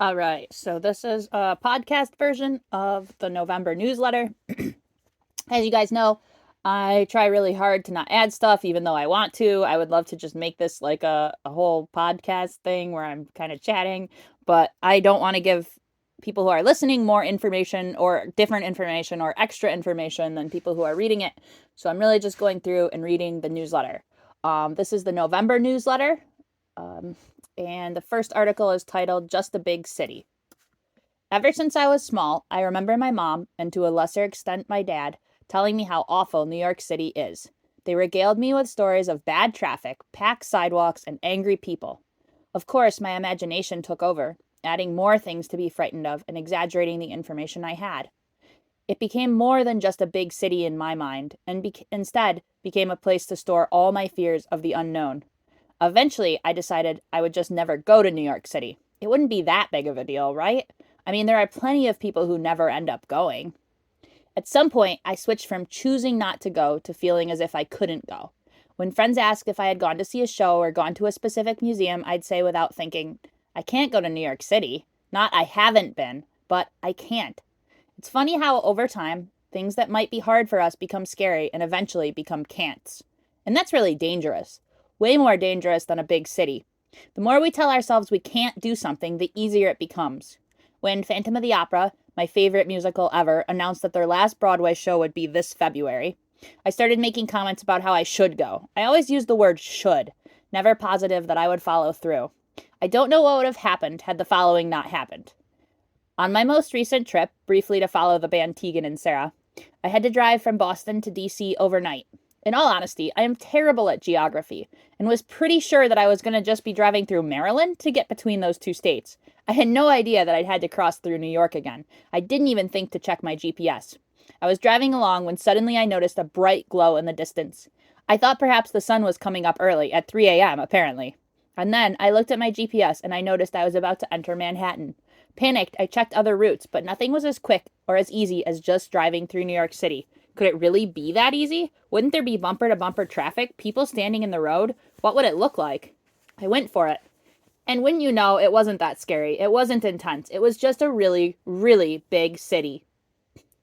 All right, so this is a podcast version of the November newsletter. As you guys know, I try really hard to not add stuff, even though I want to. I would love to just make this like a whole podcast thing where I'm kind of chatting, but I don't want to give people who are listening more information or different information or extra information than people who are reading it. So I'm really just going through and reading the newsletter. This is the November newsletter. Um, and the first article is titled Just a Big City. Ever since I was small, I remember my mom, and to a lesser extent my dad, telling me how awful New York City is. They regaled me with stories of bad traffic, packed sidewalks, and angry people. Of course, my imagination took over, adding more things to be frightened of and exaggerating the information I had. It became more than just a big city in my mind, and instead became a place to store all my fears of the unknown. Eventually, I decided I would just never go to New York City. It wouldn't be that big of a deal, right? I mean, there are plenty of people who never end up going. At some point, I switched from choosing not to go to feeling as if I couldn't go. When friends asked if I had gone to see a show or gone to a specific museum, I'd say without thinking, I can't go to New York City. Not I haven't been, but I can't. It's funny how over time, things that might be hard for us become scary and eventually become can'ts. And that's really dangerous. Way more dangerous than a big city. The more we tell ourselves we can't do something, the easier it becomes. When Phantom of the Opera, my favorite musical ever, announced that their last Broadway show would be this February, I started making comments about how I should go. I always used the word should, never positive that I would follow through. I don't know what would have happened had the following not happened. On my most recent trip, briefly to follow the band Tegan and Sara, I had to drive from Boston to DC overnight. In all honesty, I am terrible at geography and was pretty sure that I was going to just be driving through Maryland to get between those two states. I had no idea that I'd had to cross through New York again. I didn't even think to check my GPS. I was driving along when suddenly I noticed a bright glow in the distance. I thought perhaps the sun was coming up early, at 3 a.m., apparently. And then I looked at my GPS and I noticed I was about to enter Manhattan. Panicked, I checked other routes, but nothing was as quick or as easy as just driving through New York City. Could it really be that easy? Wouldn't there be bumper to bumper traffic? People standing in the road? What would it look like? I went for it. And wouldn't you know, it wasn't that scary. It wasn't intense. It was just a really, really big city.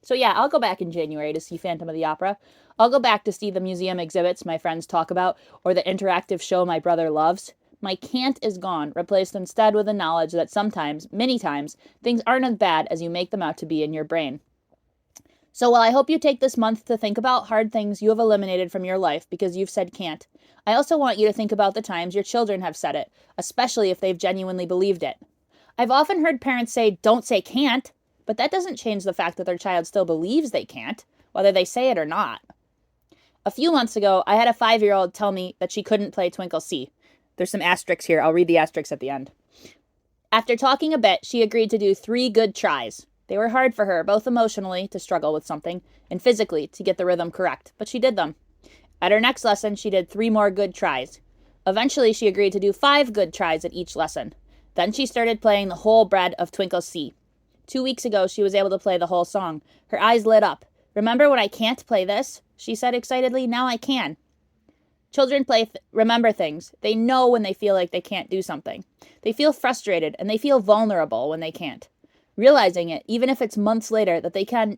So yeah, I'll go back in January to see Phantom of the Opera. I'll go back to see the museum exhibits my friends talk about or the interactive show my brother loves. My can't is gone, replaced instead with the knowledge that sometimes, many times, things aren't as bad as you make them out to be in your brain. So while I hope you take this month to think about hard things you have eliminated from your life because you've said can't, I also want you to think about the times your children have said it, especially if they've genuinely believed it. I've often heard parents say, don't say can't, but that doesn't change the fact that their child still believes they can't, whether they say it or not. A few months ago, I had a 5-year-old tell me that she couldn't play Twinkle See. There's some asterisks here. I'll read the asterisks at the end. After talking a bit, she agreed to do 3 good tries. They were hard for her, both emotionally, to struggle with something, and physically, to get the rhythm correct, but she did them. At her next lesson, she did 3 more good tries. Eventually, she agreed to do 5 good tries at each lesson. Then she started playing the whole bread of Twinkle See. 2 weeks ago, she was able to play the whole song. Her eyes lit up. Remember when I can't play this? She said excitedly, now I can. Children remember things. They know when they feel like they can't do something. They feel frustrated and they feel vulnerable when they can't. Realizing it, even if it's months later, that they can,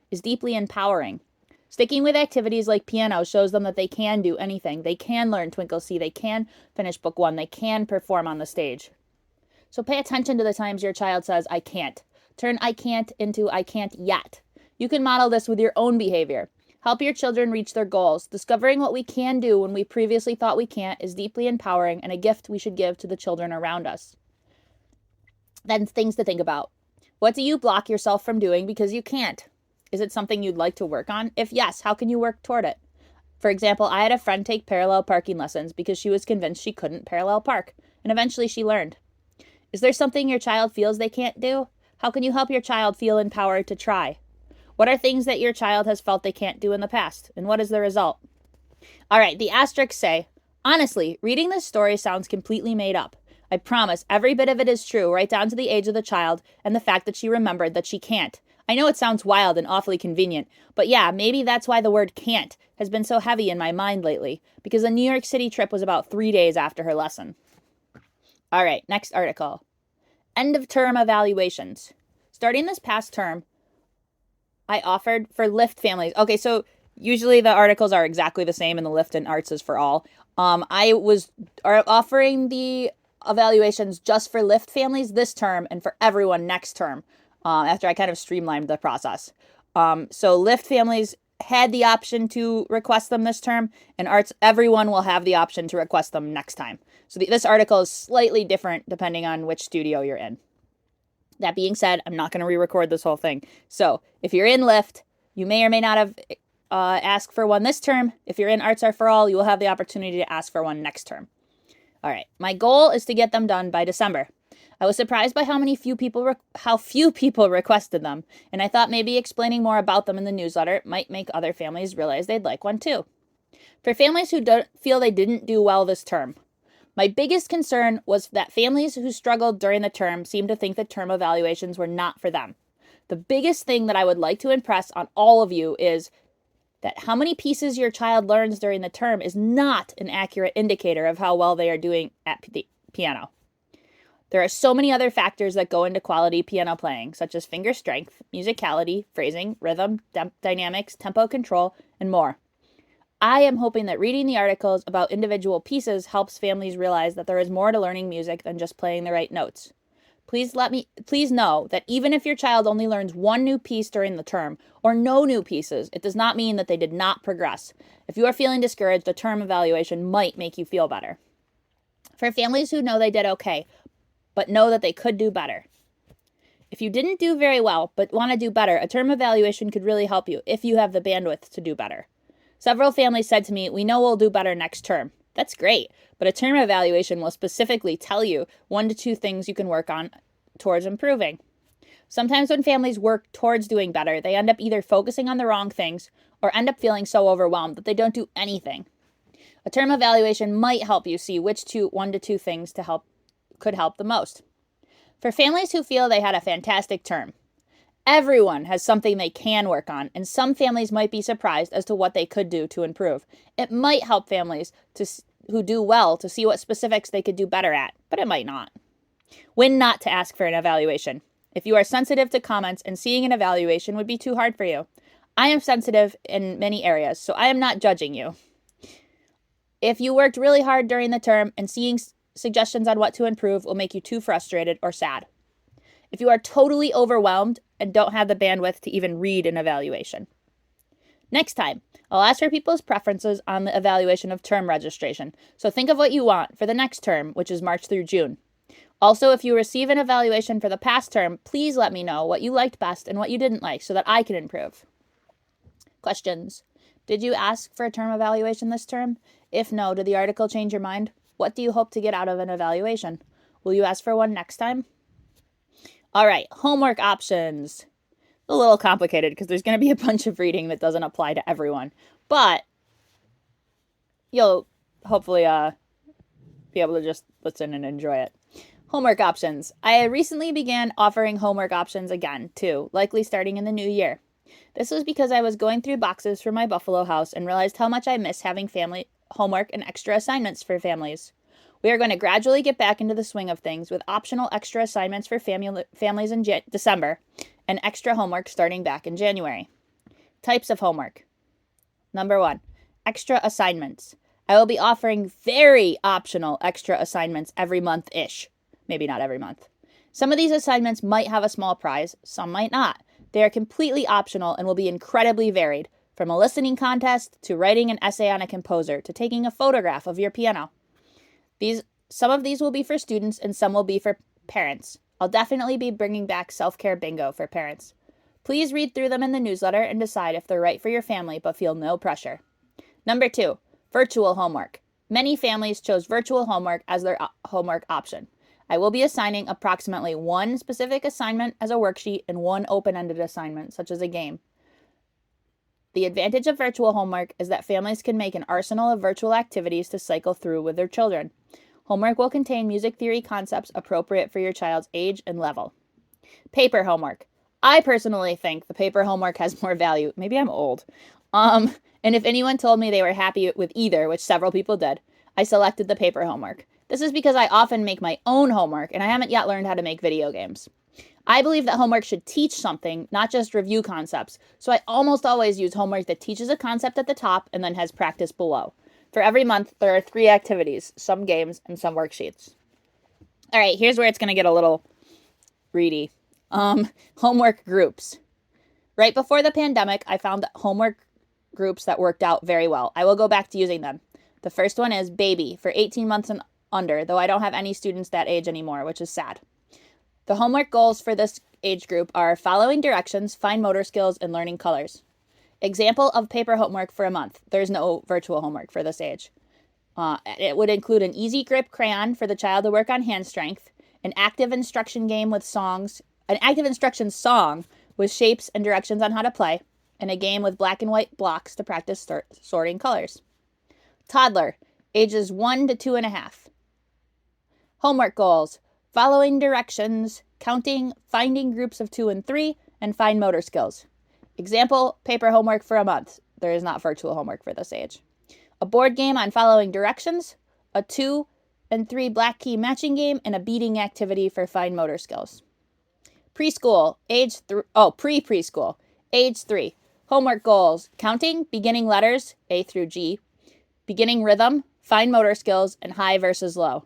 is deeply empowering. Sticking with activities like piano shows them that they can do anything. They can learn Twinkle See. They can finish book 1. They can perform on the stage. So pay attention to the times your child says, I can't. Turn I can't into I can't yet. You can model this with your own behavior. Help your children reach their goals. Discovering what we can do when we previously thought we can't is deeply empowering and a gift we should give to the children around us. Then things to think about. What do you block yourself from doing because you can't? Is it something you'd like to work on? If yes, how can you work toward it? For example, I had a friend take parallel parking lessons because she was convinced she couldn't parallel park, and eventually she learned. Is there something your child feels they can't do? How can you help your child feel empowered to try? What are things that your child has felt they can't do in the past, and what is the result? All right, the asterisks say, honestly, reading this story sounds completely made up. I promise every bit of it is true, right down to the age of the child and the fact that she remembered that she can't. I know it sounds wild and awfully convenient, but yeah, maybe that's why the word can't has been so heavy in my mind lately, because the New York City trip was about 3 days after her lesson. All right, next article. End of term evaluations. Starting this past term, I offered for LIFT families. Okay, so usually the articles are exactly the same, and the LIFT and ARTS is for all. I was offering the evaluations just for LIFT families this term and for everyone next term, after I kind of streamlined the process. So LIFT families had the option to request them this term, and ARTS, everyone will have the option to request them next time. So this article is slightly different depending on which studio you're in. That being said, I'm not going to re-record this whole thing. So if you're in LIFT, you may or may not have asked for one this term. If you're in Arts Are For All, you will have the opportunity to ask for one next term. All right, my goal is to get them done by December. I was surprised by how few people requested them, and I thought maybe explaining more about them in the newsletter might make other families realize they'd like one too. For families who don't feel they didn't do well this term, my biggest concern was that families who struggled during the term seemed to think that term evaluations were not for them. The biggest thing that I would like to impress on all of you is that how many pieces your child learns during the term is not an accurate indicator of how well they are doing at the piano. There are so many other factors that go into quality piano playing, such as finger strength, musicality, phrasing, rhythm, dynamics, tempo control, and more. I am hoping that reading the articles about individual pieces helps families realize that there is more to learning music than just playing the right notes. Please know that even if your child only learns one new piece during the term, or no new pieces, it does not mean that they did not progress. If you are feeling discouraged, a term evaluation might make you feel better. For families who know they did okay, but know that they could do better. If you didn't do very well, but want to do better, a term evaluation could really help you if you have the bandwidth to do better. Several families said to me, "We know we'll do better next term." That's great, but a term evaluation will specifically tell you 1 to 2 things you can work on towards improving. Sometimes when families work towards doing better, they end up either focusing on the wrong things or end up feeling so overwhelmed that they don't do anything. A term evaluation might help you see which 1 to 2 things could help the most. For families who feel they had a fantastic term, everyone has something they can work on, and some families might be surprised as to what they could do to improve. It might help families who do well to see what specifics they could do better at, but it might not. When not to ask for an evaluation. If you are sensitive to comments and seeing an evaluation would be too hard for you. I am sensitive in many areas, so I am not judging you. If you worked really hard during the term and seeing suggestions on what to improve will make you too frustrated or sad. If you are totally overwhelmed and don't have the bandwidth to even read an evaluation. Next time, I'll ask for people's preferences on the evaluation of term registration, so think of what you want for the next term, which is March through June. Also, if you receive an evaluation for the past term, please let me know what you liked best and what you didn't like so that I can improve. Questions. Did you ask for a term evaluation this term? If no, did the article change your mind? What do you hope to get out of an evaluation? Will you ask for one next time? All right, homework options. A little complicated because there's going to be a bunch of reading that doesn't apply to everyone, but you'll hopefully be able to just listen and enjoy it. Homework options. I recently began offering homework options again, too, likely starting in the new year. This was because I was going through boxes for my Buffalo house and realized how much I miss having family homework and extra assignments for families. We are going to gradually get back into the swing of things with optional extra assignments for families in December and extra homework starting back in January. Types of homework. Number 1, extra assignments. I will be offering very optional extra assignments every month-ish. Maybe not every month. Some of these assignments might have a small prize, some might not. They are completely optional and will be incredibly varied, from a listening contest to writing an essay on a composer to taking a photograph of your piano. Some of these will be for students and some will be for parents. I'll definitely be bringing back self-care bingo for parents. Please read through them in the newsletter and decide if they're right for your family, but feel no pressure. Number 2, virtual homework. Many families chose virtual homework as their homework option. I will be assigning approximately 1 specific assignment as a worksheet and 1 open-ended assignment, such as a game. The advantage of virtual homework is that families can make an arsenal of virtual activities to cycle through with their children. Homework will contain music theory concepts appropriate for your child's age and level. Paper homework. I personally think the paper homework has more value. Maybe I'm old. And if anyone told me they were happy with either, which several people did, I selected the paper homework. This is because I often make my own homework and I haven't yet learned how to make video games. I believe that homework should teach something, not just review concepts, so I almost always use homework that teaches a concept at the top and then has practice below. For every month, there are 3 activities, some games, and some worksheets. All right, here's where it's going to get a little reedy. Homework groups. Right before the pandemic, I found that homework groups that worked out very well. I will go back to using them. The first one is baby for 18 months and under, though I don't have any students that age anymore, which is sad. The homework goals for this age group are following directions, fine motor skills, and learning colors. Example of paper homework for a month. There's no virtual homework for this age. It would include an easy grip crayon for the child to work on hand strength, an active instruction game with songs, an active instruction song with shapes and directions on how to play, and a game with black and white blocks to practice sorting colors. Toddler, ages 1 to 2.5. Homework goals. Following directions, counting, finding groups of 2 and 3, and fine motor skills. Example, paper homework for a month. There is not virtual homework for this age. A board game on following directions, a 2 and 3 black key matching game, and a beading activity for fine motor skills. Preschool, pre-preschool, age 3. Homework goals, counting, beginning letters, A through G, beginning rhythm, fine motor skills, and high versus low.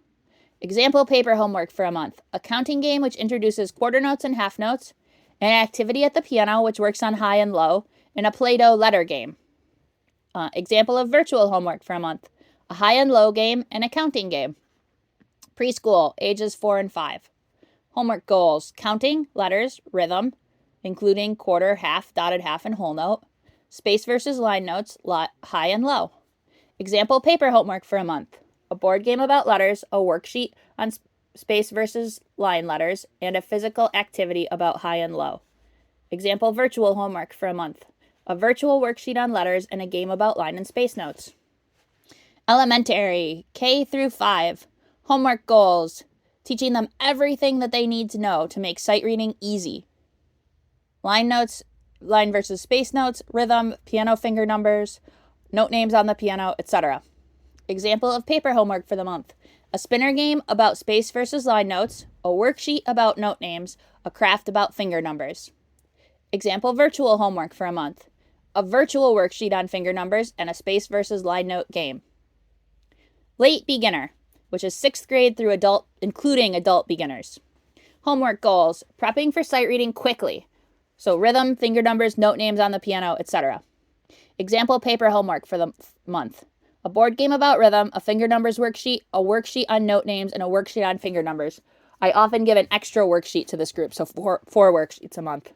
Example paper homework for a month. A counting game which introduces quarter notes and half notes, an activity at the piano which works on high and low, and a Play-Doh letter game. Example of virtual homework for a month. A high and low game and a counting game. Preschool, ages 4 and 5. Homework goals. Counting, letters, rhythm, including quarter, half, dotted half, and whole note. Space versus line notes, high and low. Example paper homework for a month. A board game about letters, a worksheet on space versus line letters, and a physical activity about high and low. Example virtual homework for a month. A virtual worksheet on letters and a game about line and space notes. Elementary, K through 5. Homework goals. Teaching them everything that they need to know to make sight reading easy. Line notes, line versus space notes, rhythm, piano finger numbers, note names on the piano, etc. Example of paper homework for the month. A spinner game about space versus line notes, a worksheet about note names, a craft about finger numbers. Example virtual homework for a month. A virtual worksheet on finger numbers and a space versus line note game. Late beginner, which is 6th grade through adult, including adult beginners. Homework goals, prepping for sight reading quickly. So rhythm, finger numbers, note names on the piano, etc. Example paper homework for the month. A board game about rhythm, a finger numbers worksheet, a worksheet on note names, and a worksheet on finger numbers. I often give an extra worksheet to this group, so 4 worksheets a month.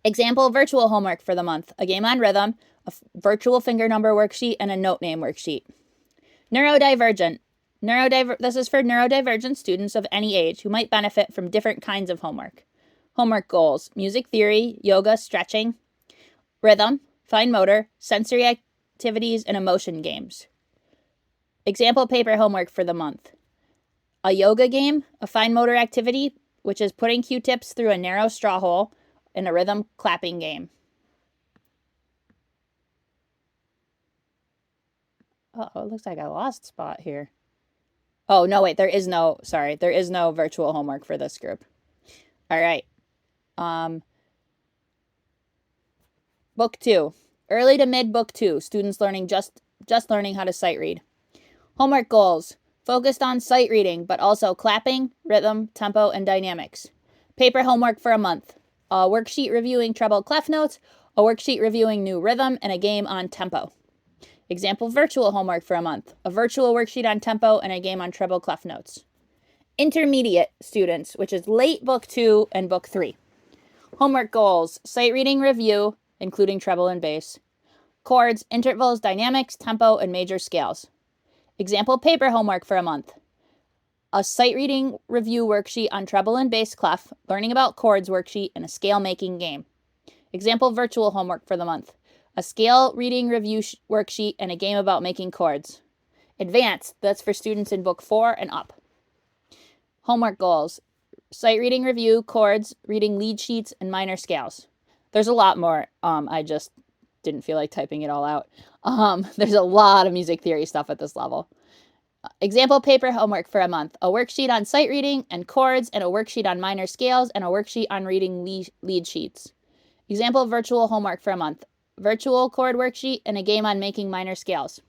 Example virtual homework for the month. A game on rhythm, a virtual finger number worksheet, and a note name worksheet. Neurodivergent. This is for neurodivergent students of any age who might benefit from different kinds of homework. Homework goals. Music theory, yoga, stretching, rhythm, fine motor, sensory activities, and emotion games. Example paper homework for the month. A yoga game, a fine motor activity, which is putting Q-tips through a narrow straw hole, and a rhythm clapping game. Oh, it looks like I lost spot here. Oh, no, wait, there is no virtual homework for this group. All right. Book 2. Early to mid book 2. Students learning just learning how to sight read. Homework goals. Focused on sight reading, but also clapping, rhythm, tempo, and dynamics. Paper homework for a month. A worksheet reviewing treble clef notes, a worksheet reviewing new rhythm, and a game on tempo. Example virtual homework for a month. A virtual worksheet on tempo and a game on treble clef notes. Intermediate students, which is late book 2 and book 3. Homework goals. Sight reading review, including treble and bass. Chords, intervals, dynamics, tempo, and major scales. Example paper homework for a month. A sight reading review worksheet on treble and bass clef, learning about chords worksheet, and a scale making game. Example virtual homework for the month. A scale reading review worksheet and a game about making chords. Advanced, that's for students in book 4 and up. Homework goals. Sight reading review, chords, reading lead sheets, and minor scales. There's a lot more. I just didn't feel like typing it all out. There's a lot of music theory stuff at this level. Example paper homework for a month: a worksheet on sight reading and chords, and a worksheet on minor scales, and a worksheet on reading lead sheets. Example virtual homework for a month: virtual chord worksheet and a game on making minor scales.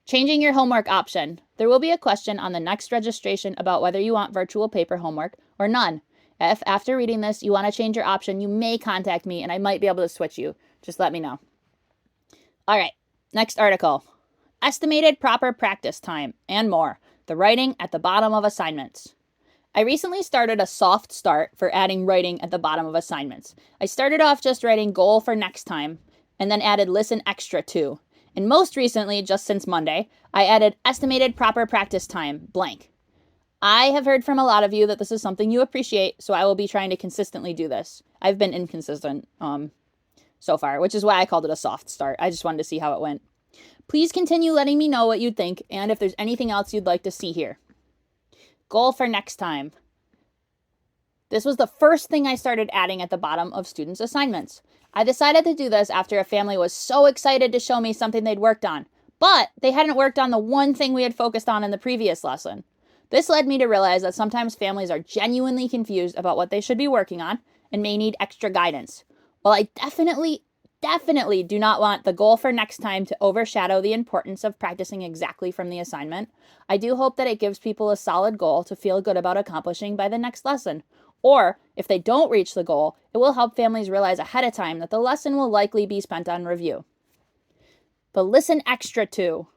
Changing your homework option. There will be a question on the next registration about whether you want virtual paper homework or none. If after reading this you want to change your option, you may contact me and I might be able to switch you. Just let me know. All right, next article. Estimated proper practice time and more. The writing at the bottom of assignments. I recently started a soft start for adding writing at the bottom of assignments. I started off just writing goal for next time and then added listen extra to. And most recently, just since Monday, I added estimated proper practice time blank. I have heard from a lot of you that this is something you appreciate, so I will be trying to consistently do this. I've been inconsistent so far, which is why I called it a soft start. I just wanted to see how it went. Please continue letting me know what you'd think and if there's anything else you'd like to see here. Goal for next time. This was the first thing I started adding at the bottom of students' assignments. I decided to do this after a family was so excited to show me something they'd worked on, but they hadn't worked on the one thing we had focused on in the previous lesson. This led me to realize that sometimes families are genuinely confused about what they should be working on and may need extra guidance. While I definitely do not want the goal for next time to overshadow the importance of practicing exactly from the assignment, I do hope that it gives people a solid goal to feel good about accomplishing by the next lesson. Or, if they don't reach the goal, it will help families realize ahead of time that the lesson will likely be spent on review. But listen extra to.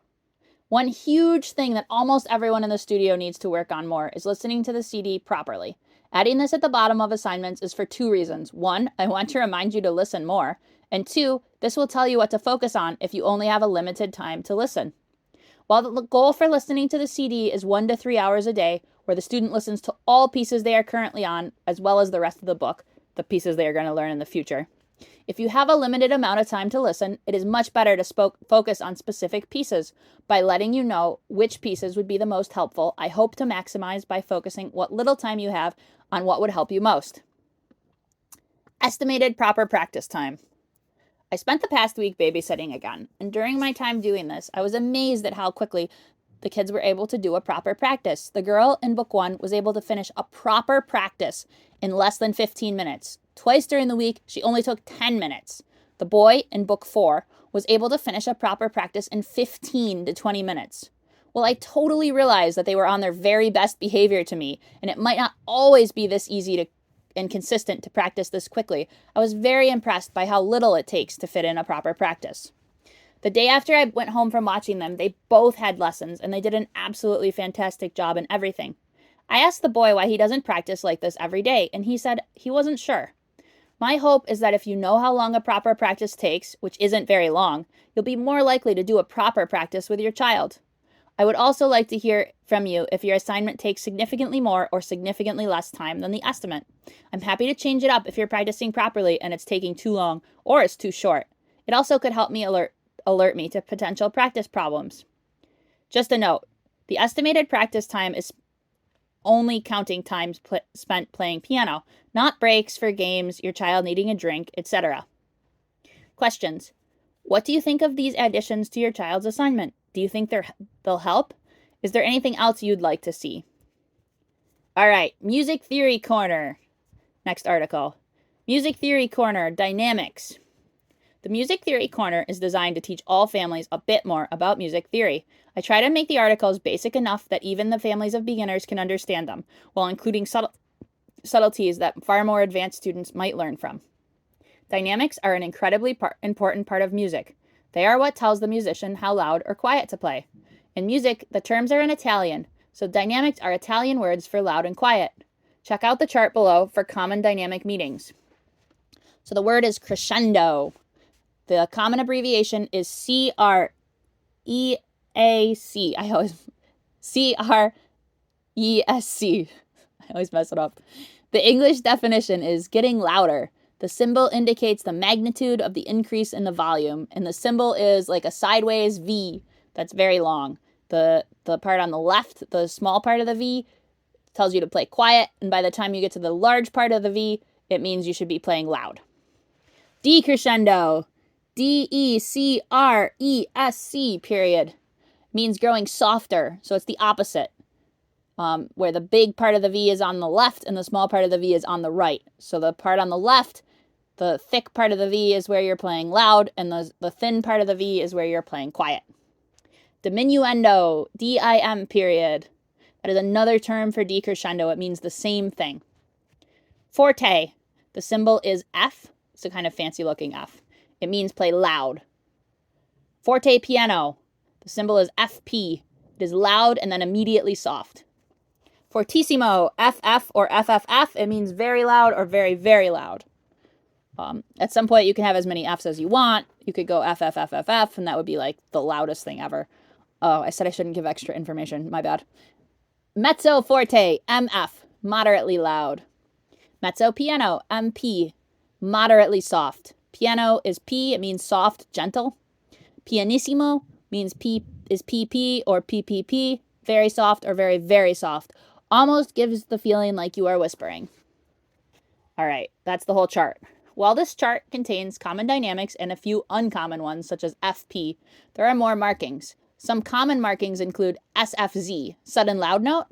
One huge thing that almost everyone in the studio needs to work on more is listening to the CD properly. Adding this at the bottom of assignments is for two reasons. One, I want to remind you to listen more. And two, this will tell you what to focus on if you only have a limited time to listen. While the goal for listening to the CD is 1 to 3 hours a day, where the student listens to all pieces they are currently on, as well as the rest of the book, the pieces they are going to learn in the future. If you have a limited amount of time to listen, it is much better to focus on specific pieces. By letting you know which pieces would be the most helpful, I hope to maximize by focusing what little time you have on what would help you most. Estimated proper practice time. I spent the past week babysitting again, and during my time doing this, I was amazed at how quickly the kids were able to do a proper practice. The girl in book 1 was able to finish a proper practice in less than 15 minutes. Twice during the week, she only took 10 minutes. The boy in book 4 was able to finish a proper practice in 15 to 20 minutes. Well, I totally realized that they were on their very best behavior to me, and it might not always be this easy and consistent to practice this quickly. I was very impressed by how little it takes to fit in a proper practice. The day after I went home from watching them, they both had lessons, and they did an absolutely fantastic job in everything. I asked the boy why he doesn't practice like this every day, and he said he wasn't sure. My hope is that if you know how long a proper practice takes, which isn't very long, you'll be more likely to do a proper practice with your child. I would also like to hear from you if your assignment takes significantly more or significantly less time than the estimate. I'm happy to change it up if you're practicing properly and it's taking too long or it's too short. It also could help me alert me to potential practice problems. Just a note, the estimated practice time is only counting time spent playing piano, not breaks for games, your child needing a drink, etc. Questions. What do you think of these additions to your child's assignment? Do you think they'll help? Is there anything else you'd like to see? All right, Music Theory Corner. Next article. Music Theory Corner, Dynamics. The Music Theory Corner is designed to teach all families a bit more about music theory. I try to make the articles basic enough that even the families of beginners can understand them, while including subtleties that far more advanced students might learn from. Dynamics are an incredibly important part of music. They are what tells the musician how loud or quiet to play. In music, the terms are in Italian, so dynamics are Italian words for loud and quiet. Check out the chart below for common dynamic meanings. So the word is crescendo. The common abbreviation is CREAC. CRESC. I always mess it up. The English definition is getting louder. The symbol indicates the magnitude of the increase in the volume, and the symbol is like a sideways V that's very long. The part on the left, the small part of the V, tells you to play quiet, and by the time you get to the large part of the V, it means you should be playing loud. Decrescendo. DECRESC, period. means growing softer. So it's the opposite, where the big part of the V is on the left and the small part of the V is on the right. So the part on the left, the thick part of the V is where you're playing loud, and the thin part of the V is where you're playing quiet. Diminuendo, D-I-M period. That is another term for decrescendo. It means the same thing. Forte, the symbol is F. It's a kind of fancy looking F. It means play loud. Forte piano, the symbol is FP. It is loud and then immediately soft. Fortissimo, FF or FFF, it means very loud or very, very loud. At some point, you can have as many Fs as you want. You could go FFFFF, and that would be like the loudest thing ever. Oh, I said I shouldn't give extra information. My bad. Mezzo forte, MF, moderately loud. Mezzo piano, MP, moderately soft. Piano is P, it means soft, gentle. Pianissimo means P is PP or PPP, very soft or very, very soft. Almost gives the feeling like you are whispering. All right, that's the whole chart. While this chart contains common dynamics and a few uncommon ones, such as FP, there are more markings. Some common markings include SFZ, sudden loud note,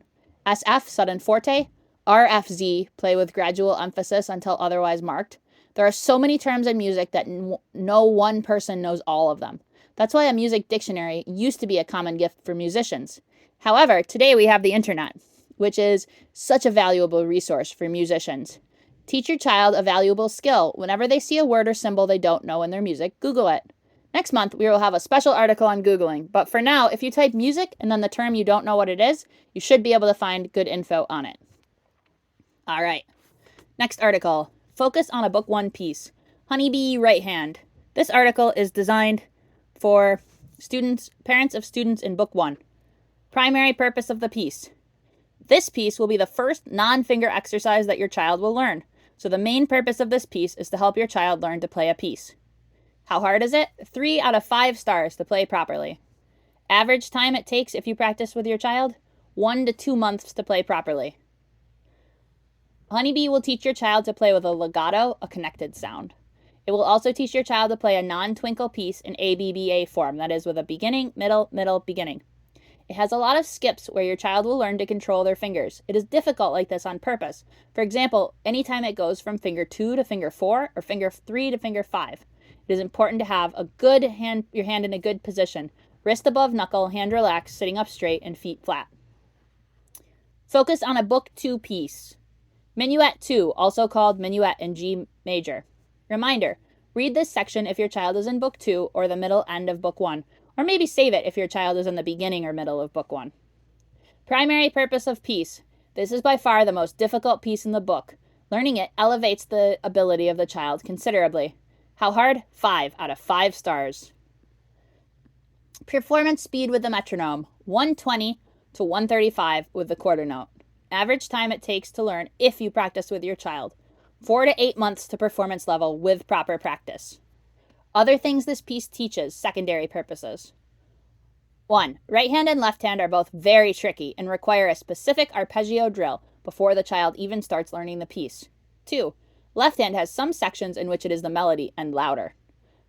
SF, sudden forte, RFZ, play with gradual emphasis until otherwise marked. There are so many terms in music that no one person knows all of them. That's why a music dictionary used to be a common gift for musicians. However, today we have the internet, which is such a valuable resource for musicians. Teach your child a valuable skill. Whenever they see a word or symbol they don't know in their music, Google it. Next month, we will have a special article on Googling. But for now, if you type music and then the term you don't know what it is, you should be able to find good info on it. All right. Next article. Focus on a Book 1 piece. Honeybee Right Hand. This article is designed for parents of students in Book 1. Primary purpose of the piece. This piece will be the first non-finger exercise that your child will learn. So the main purpose of this piece is to help your child learn to play a piece. How hard is it? 3 out of 5 stars to play properly. Average time it takes if you practice with your child? 1 to 2 months to play properly. Honeybee will teach your child to play with a legato, a connected sound. It will also teach your child to play a non-twinkle piece in ABBA form, that is with a beginning, middle, middle, beginning. It has a lot of skips where your child will learn to control their fingers. It is difficult like this on purpose. For example, anytime it goes from finger 2 to finger 4 or finger 3 to finger 5. It is important to have your hand in a good position. Wrist above knuckle, hand relaxed, sitting up straight, and feet flat. Focus on a Book 2 piece. Minuet 2, also called Minuet in G major. Reminder, read this section if your child is in Book 2 or the middle end of Book 1. Or maybe save it if your child is in the beginning or middle of Book 1. Primary purpose of piece. This is by far the most difficult piece in the book. Learning it elevates the ability of the child considerably. How hard? 5 out of 5 stars. Performance speed with the metronome. 120 to 135 with the quarter note. Average time it takes to learn if you practice with your child. 4 to 8 months to performance level with proper practice. Other things this piece teaches, secondary purposes. 1. Right hand and left hand are both very tricky and require a specific arpeggio drill before the child even starts learning the piece. 2. Left hand has some sections in which it is the melody and louder.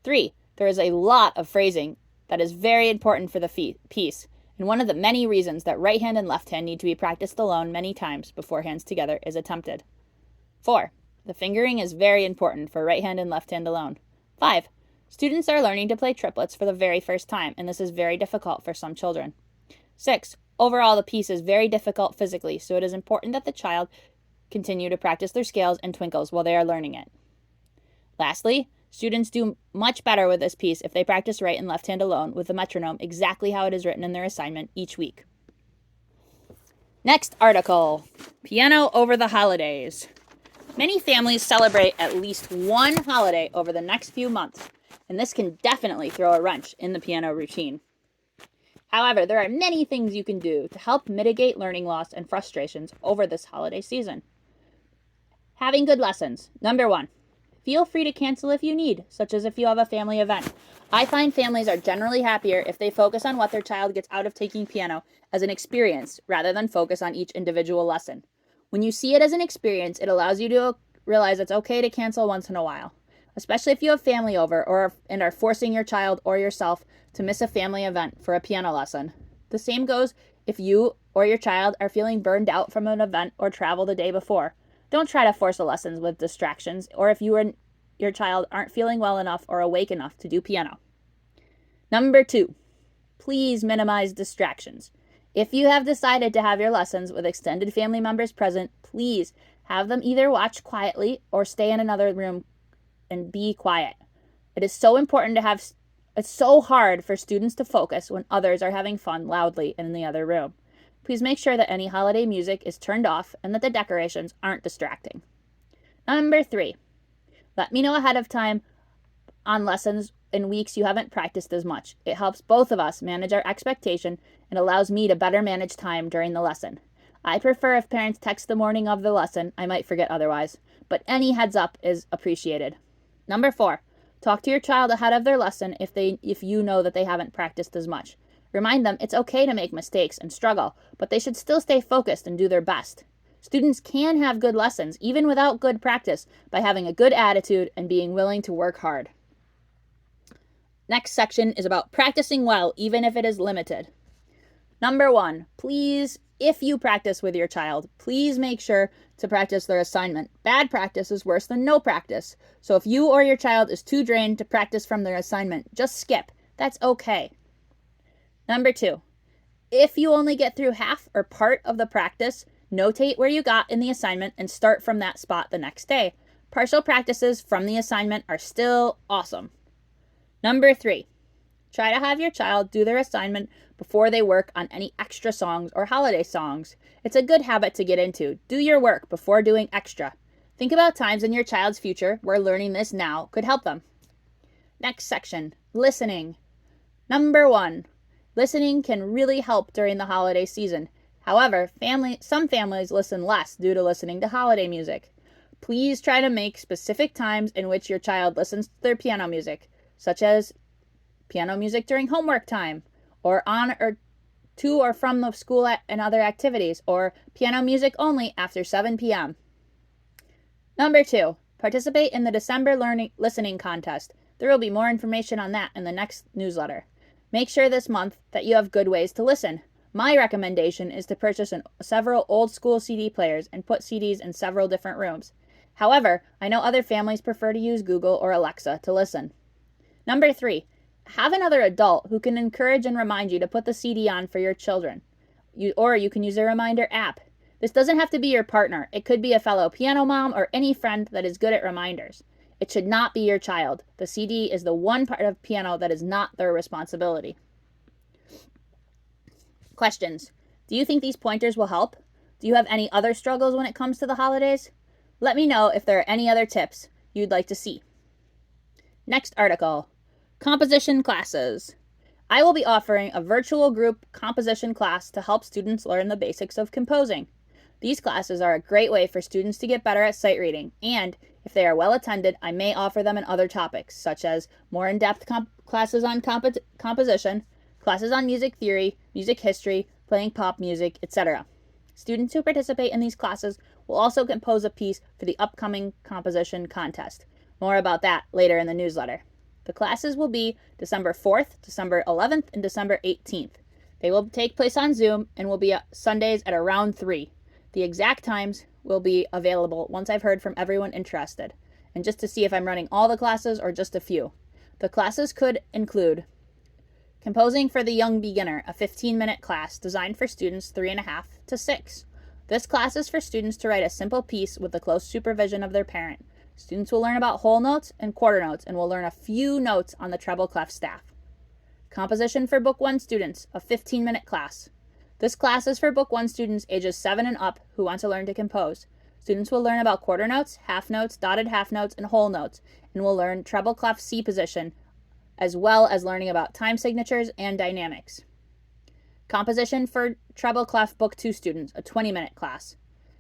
3. There is a lot of phrasing that is very important for the piece, and one of the many reasons that right hand and left hand need to be practiced alone many times before hands together is attempted. 4. The fingering is very important for right hand and left hand alone. 5. Students are learning to play triplets for the very first time, and this is very difficult for some children. 6. Overall, the piece is very difficult physically, so it is important that the child continue to practice their scales and twinkles while they are learning it. Lastly, students do much better with this piece if they practice right and left hand alone with the metronome exactly how it is written in their assignment each week. Next article, Piano over the holidays. Many families celebrate at least one holiday over the next few months, and this can definitely throw a wrench in the piano routine. However, there are many things you can do to help mitigate learning loss and frustrations over this holiday season. Having good lessons. Number 1, feel free to cancel if you need, such as if you have a family event. I find families are generally happier if they focus on what their child gets out of taking piano as an experience rather than focus on each individual lesson. When you see it as an experience, it allows you to realize it's okay to cancel once in a while, especially if you have family over and are forcing your child or yourself to miss a family event for a piano lesson. The same goes if you or your child are feeling burned out from an event or travel the day before. Don't try to force the lessons with distractions, or if you or your child aren't feeling well enough or awake enough to do piano. Number 2, please minimize distractions. If you have decided to have your lessons with extended family members present, please have them either watch quietly or stay in another room and be quiet. It is so important to have, it's so hard for students to focus when others are having fun loudly in the other room. Please make sure that any holiday music is turned off and that the decorations aren't distracting. Number 3, let me know ahead of time on lessons in weeks you haven't practiced as much. It helps both of us manage our expectation and allows me to better manage time during the lesson. I prefer if parents text the morning of the lesson. I might forget otherwise, but any heads up is appreciated. Number 4, talk to your child ahead of their lesson if you know that they haven't practiced as much. Remind them it's okay to make mistakes and struggle, but they should still stay focused and do their best. Students can have good lessons even without good practice by having a good attitude and being willing to work hard. Next section is about practicing well, even if it is limited. Number 1, please, if you practice with your child, please make sure to practice their assignment. Bad practice is worse than no practice. So if you or your child is too drained to practice from their assignment, just skip. That's okay. Number 2, if you only get through half or part of the practice, notate where you got in the assignment and start from that spot the next day. Partial practices from the assignment are still awesome. Number 3, try to have your child do their assignment before they work on any extra songs or holiday songs. It's a good habit to get into. Do your work before doing extra. Think about times in your child's future where learning this now could help them. Next section, listening. Number 1, listening can really help during the holiday season. However, some families listen less due to listening to holiday music. Please try to make specific times in which your child listens to their piano music, such as piano music during homework time, or on or to or from the school and other activities, or piano music only after 7 p.m. Number 2, participate in the December listening contest. There will be more information on that in the next newsletter. Make sure this month that you have good ways to listen. My recommendation is to purchase several old school CD players and put CDs in several different rooms. However, I know other families prefer to use Google or Alexa to listen. Number 3, have another adult who can encourage and remind you to put the CD on for your children. Or you can use a reminder app. This doesn't have to be your partner. It could be a fellow piano mom or any friend that is good at reminders. It should not be your child. The CD is the one part of piano that is not their responsibility. Questions. Do you think these pointers will help? Do you have any other struggles when it comes to the holidays? Let me know if there are any other tips you'd like to see. Next article. Composition classes. I will be offering a virtual group composition class to help students learn the basics of composing. These classes are a great way for students to get better at sight reading, and if they are well attended, I may offer them in other topics, such as more in-depth classes on composition, classes on music theory, music history, playing pop music, etc. Students who participate in these classes will also compose a piece for the upcoming composition contest. More about that later in the newsletter. The classes will be December 4th, December 11th, and December 18th. They will take place on Zoom and will be Sundays at around 3. The exact times will be available once I've heard from everyone interested, and just to see if I'm running all the classes or just a few. The classes could include Composing for the Young Beginner, a 15-minute class designed for students 3.5 to 6. This class is for students to write a simple piece with the close supervision of their parent. Students will learn about whole notes and quarter notes and will learn a few notes on the treble clef staff. Composition for Book 1 students, a 15-minute class. This class is for Book 1 students ages 7 and up who want to learn to compose. Students will learn about quarter notes, half notes, dotted half notes, and whole notes, and will learn treble clef C position, as well as learning about time signatures and dynamics. Composition for treble clef Book 2 students, a 20-minute class.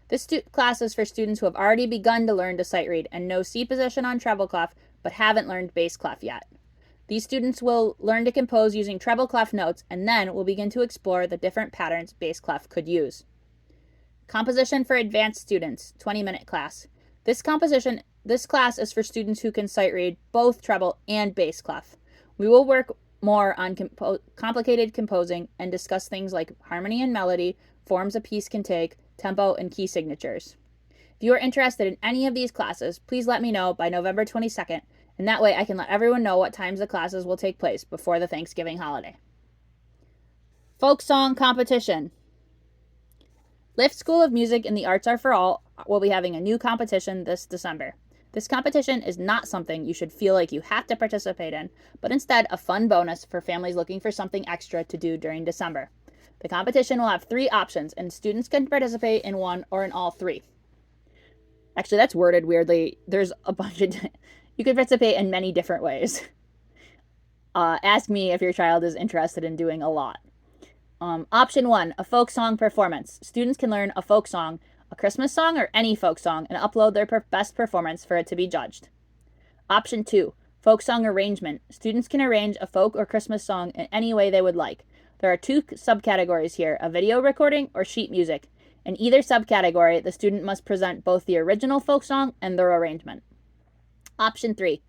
This class is for students who have already begun to learn to sight read and know C position on treble clef, but haven't learned bass clef yet. These students will learn to compose using treble clef notes and then will begin to explore the different patterns bass clef could use. Composition for advanced students, 20-minute class. This class is for students who can sight read both treble and bass clef. We will work more on complicated composing and discuss things like harmony and melody, forms a piece can take, tempo, and key signatures. If you are interested in any of these classes, please let me know by November 22nd, and that way I can let everyone know what times the classes will take place before the Thanksgiving holiday. Folk song competition. Lift School of Music and the Arts Are for All will be having a new competition this December. This competition is not something you should feel like you have to participate in, but instead a fun bonus for families looking for something extra to do during December. The competition will have 3 options, and students can participate in one or in all 3. Actually, that's worded weirdly. There's a bunch of... you can participate in many different ways. Ask me if your child is interested in doing a lot. Option 1, a folk song performance. Students can learn a folk song, a Christmas song, or any folk song, and upload their best performance for it to be judged. Option 2, folk song arrangement. Students can arrange a folk or Christmas song in any way they would like. There are 2 subcategories here, a video recording or sheet music. In either subcategory, the student must present both the original folk song and their arrangement. Option 3,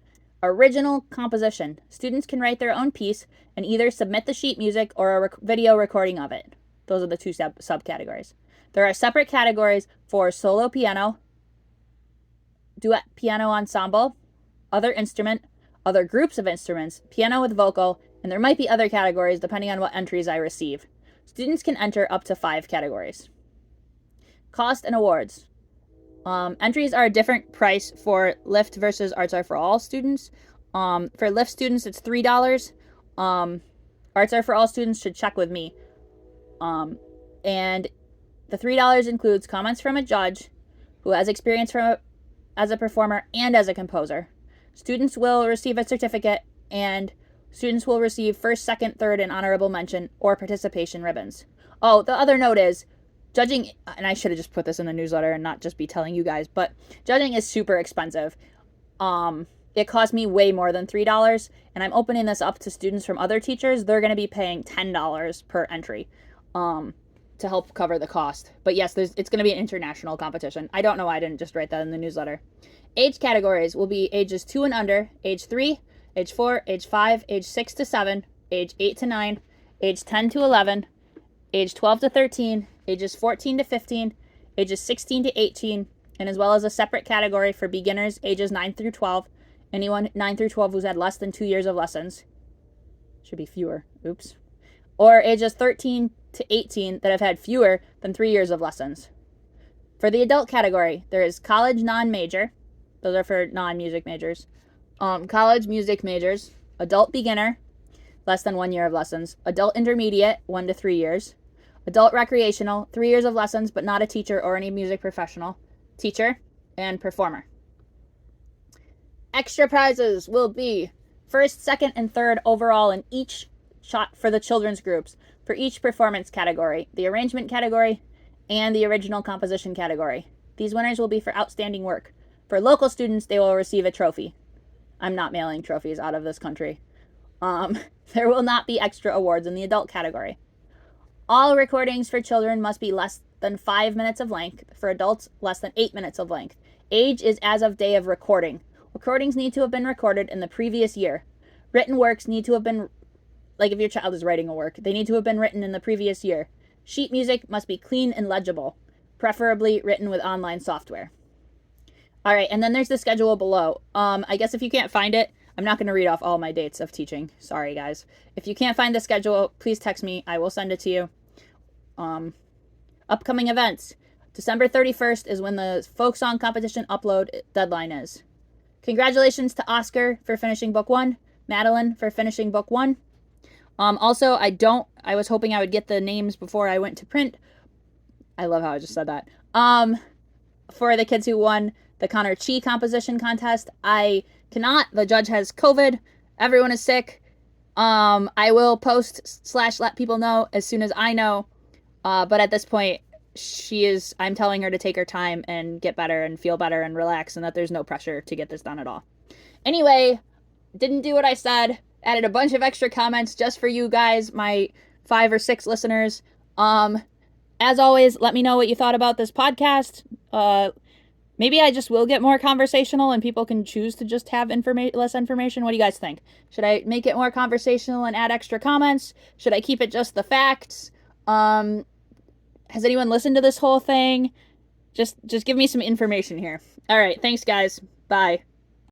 original composition. Students can write their own piece and either submit the sheet music or a video recording of it. Those are the 2 subcategories. There are separate categories for solo piano, duet piano ensemble, other instrument, other groups of instruments, piano with vocal, and there might be other categories depending on what entries I receive. Students can enter up to 5 categories. Cost and awards. Entries are a different price for Lift versus Arts Are for All students. For Lift students, it's $3. Arts Are for All students should check with me. And the $3 includes comments from a judge who has experience as a performer and as a composer. Students will receive a certificate, and students will receive first, second, third, and honorable mention or participation ribbons. Oh, the other note is, judging, and I should have just put this in the newsletter and not just be telling you guys, but judging is super expensive. It cost me way more than $3, and I'm opening this up to students from other teachers. They're going to be paying $10 per entry to help cover the cost. But yes, it's going to be an international competition. I don't know why I didn't just write that in the newsletter. Age categories will be ages 2 and under, age 3, age 4, age 5, age 6 to 7, age 8 to 9, age 10 to 11, age 12 to 13, ages 14 to 15, ages 16 to 18, and as well as a separate category for beginners ages 9 through 12, anyone 9 through 12 who's had less than 2 years of lessons. Should be fewer. Oops. Or ages 13 to 18 that have had fewer than 3 years of lessons. For the adult category, there is college non-major. Those are for non-music majors. College music majors, adult beginner, less than 1 year of lessons, adult intermediate, 1 to 3 years, adult recreational, 3 years of lessons but not a teacher or any music professional, teacher, and performer. Extra prizes will be first, second, and third overall in each shot for the children's groups for each performance category, the arrangement category, and the original composition category. These winners will be for outstanding work. For local students, they will receive a trophy. I'm not mailing trophies out of this country. There will not be extra awards in the adult category. All recordings for children must be less than 5 minutes of length. For adults, less than 8 minutes of length. Age is as of day of recording. Recordings need to have been recorded in the previous year. Written works need to have been, like if your child is writing a work, they need to have been written in the previous year. Sheet music must be clean and legible, preferably written with online software. All right, and then there's the schedule below. I guess if you can't find it, I'm not going to read off all my dates of teaching. Sorry, guys. If you can't find the schedule, please text me. I will send it to you. Upcoming events. December 31st is when the folk song competition upload deadline is. Congratulations to Oscar for finishing book 1, Madeline for finishing book 1. Also, I was hoping I would get the names before I went to print. I love how I just said that. For the kids who won the Connor Chi composition contest, I cannot. The judge has COVID. Everyone is sick. I will post / let people know as soon as I know. But at this point, I'm telling her to take her time and get better and feel better and relax, and that there's no pressure to get this done at all. Anyway, didn't do what I said. Added a bunch of extra comments just for you guys, my 5 or 6 listeners. As always, let me know what you thought about this podcast. Maybe I just will get more conversational and people can choose to just have less information. What do you guys think? Should I make it more conversational and add extra comments? Should I keep it just the facts? Has anyone listened to this whole thing? Just give me some information here. All right, thanks guys. Bye.